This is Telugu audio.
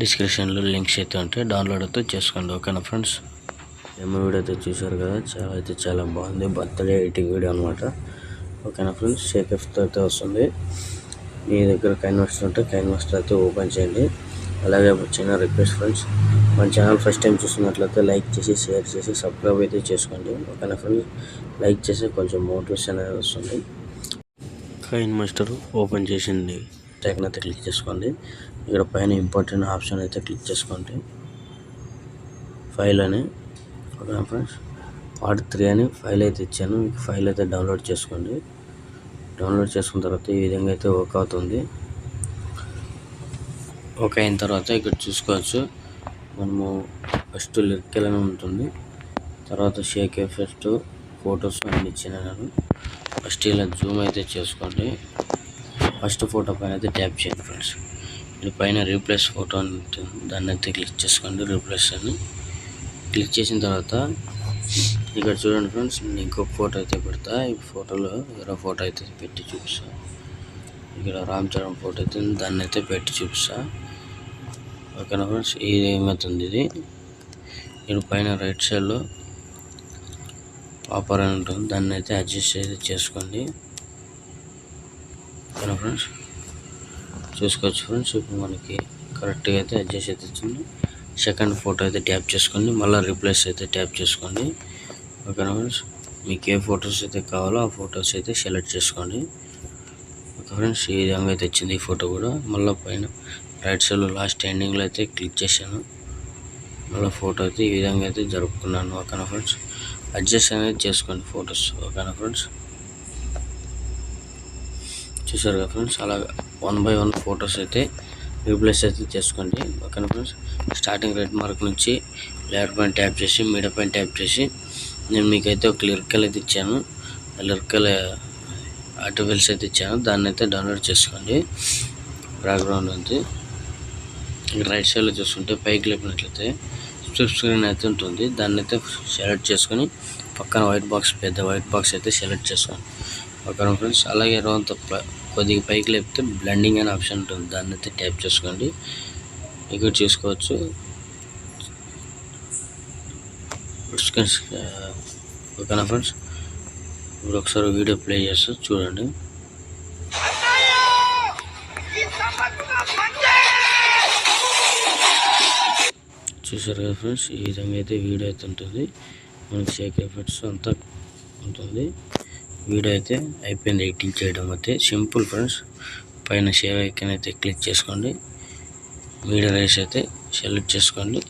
డిస్క్రిప్షన్లో లింక్స్ అయితే ఉంటాయి, డౌన్లోడ్ అయితే చేసుకోండి. ఓకేనా ఫ్రెండ్స్, డెమో వీడియో అయితే చూసారు కదా, చాలా బాగుంది. బర్త్డే ఎడిటింగ్ వీడియో అనమాట. ఓకేనా ఫ్రెండ్స్, షేక్ఎఫ్తో అయితే వస్తుంది. మీ దగ్గర కైన్మాస్టర్ ఉంటే కైన్మాస్టర్ అయితే ఓపెన్ చేయండి. అలాగే చిన్న రిక్వెస్ట్ ఫ్రెండ్స్, మన ఛానల్ ఫస్ట్ టైం చూస్తున్నట్లయితే లైక్ చేసి, షేర్ చేసి, సబ్స్క్రైబ్ అయితే చేసుకోండి. ఓకేనా ఫ్రెండ్స్, లైక్ చేసి కొంచెం మోటివేషన్ అనేది వస్తుంది. కైన్మాస్టర్ ఓపెన్ చేసింది టెక్న్ అయితే క్లిక్ చేసుకోండి. ఇక్కడ పైన ఇంపార్టెంట్ ఆప్షన్ అయితే క్లిక్ చేసుకోండి, ఫైల్ అని. ఓకేనా ఫ్రెండ్స్, పార్ట్ 3 అని ఫైల్ అయితే ఇచ్చాను. ఫైల్ అయితే డౌన్లోడ్ చేసుకోండి. డౌన్లోడ్ చేసుకున్న తర్వాత ఈ విధంగా అయితే వర్క్ అవుతుంది. ఓకే అయిన తర్వాత ఇక్కడ చూసుకోవచ్చు, మనము ఫస్ట్ లిరికల్ అని ఉంటుంది, తర్వాత షేక్ ఎఫెక్ట్, ఫొటోస్ అన్ని ఇచ్చినాను. ఫస్ట్ ఇలా జూమ్ అయితే చేసుకోండి. ఫస్ట్ ఫోటో పైన అయితే ట్యాప్ చేయండి ఫ్రెండ్స్. ఇది పైన రీప్లేస్ ఫోటో అని ఉంటుంది, దాన్ని అయితే క్లిక్ చేసుకోండి. రీప్లేస్ అని క్లిక్ చేసిన తర్వాత ఇక్కడ చూడండి ఫ్రెండ్స్, నేను ఇంకొక ఫోటో అయితే పెడతా. ఈ ఫోటోలో వేరే ఫోటో అయితే పెట్టి చూపిస్తా. ఇక్కడ రామ్ చరణ్ ఫోటో అయితే దాన్ని అయితే పెట్టి చూపిస్తా. ఓకేనా ఫ్రెండ్స్, ఇది ఏమవుతుంది, ఇది ఇక్కడ పైన రైట్ సైడ్లో పాపర్ అని ఉంటుంది, దాన్ని అయితే అడ్జస్ట్ అయితే చేసుకోండి. ఓకేనా ఫ్రెండ్స్, చూసుకోవచ్చు ఫ్రెండ్స్. ఇప్పుడు మనకి కరెక్ట్గా అయితే అడ్జస్ట్ అయితే వచ్చింది. సెకండ్ ఫోటో అయితే ట్యాప్ చేసుకోండి, మళ్ళీ రీప్లేస్ అయితే ట్యాప్ చేసుకోండి. ఓకేనా ఫ్రెండ్స్, మీకు ఏ ఫొటోస్ అయితే కావాలో ఆ ఫొటోస్ అయితే సెలెక్ట్ చేసుకోండి. ఓకే ఫ్రెండ్స్, ఈ విధంగా అయితే వచ్చింది ఈ ఫోటో కూడా. మళ్ళీ పైన రైట్ సైడ్లో లాస్ట్ ఎండింగ్లో అయితే క్లిక్ చేశాను. మళ్ళీ ఫోటో అయితే ఈ విధంగా అయితే జరుపుకున్నాను. ఓకేనా ఫ్రెండ్స్, అడ్జస్ట్ అనేది చేసుకోండి ఫొటోస్. ఓకేనా ఫ్రెండ్స్, చూసారు కదా ఫ్రెండ్స్, అలా 1 by 1 ఫొటోస్ అయితే రీప్లేస్ అయితే చేసుకోండి. ఓకేనా ఫ్రెండ్స్, స్టార్టింగ్ రెడ్ మార్క్ నుంచి లేయర్ పైన ట్యాప్ చేసి, మీడియా పైన ట్యాప్ చేసి, నేను మీకైతే ఒక లిరికల్ అయితే ఇచ్చాను. లిరికల్ ఆర్టికల్స్ అయితే ఇచ్చాను, దాన్ని అయితే డౌన్లోడ్ చేసుకోండి. బ్యాక్గ్రౌండ్ ఉంది. రైట్ సైడ్లో చూసుకుంటే పైకి లేపినట్లయితే స్ప్లిట్ స్క్రీన్ అయితే ఉంటుంది, దాన్ని అయితే సెలెక్ట్ చేసుకొని పక్కన పెద్ద వైట్ బాక్స్ అయితే సెలెక్ట్ చేసుకోండి. ఓకేనా ఫ్రెండ్స్, అలాగే రోజంతా కొద్దిగా పైకి లేపితే బ్లెండింగ్ అనే ఆప్షన్ ఉంటుంది, దాన్ని అయితే ట్యాప్ చేసుకోండి. ఇక్కడ చూసుకోవచ్చు. ఓకేనా ఫ్రెండ్స్, ఇప్పుడు ఒకసారి వీడియో ప్లే చేస్తూ చూడండి. చూసారు కదా ఫ్రెండ్స్, ఈ విధంగా అయితే వీడియో అయితే ఉంటుంది. మనకి షేక్ ఎఫెక్ట్స్ అంతా ఉంటుంది. వీడియో అయితే అయిపోయింది ఎడిటింగ్ చేయడం అయితే. సింపుల్ ఫ్రెండ్స్, పైన సేవ్ ఐకాన్ అయితే క్లిక్ చేసుకోండి, మీడియా రైస్ అయితే సెలెక్ట్ చేసుకోండి.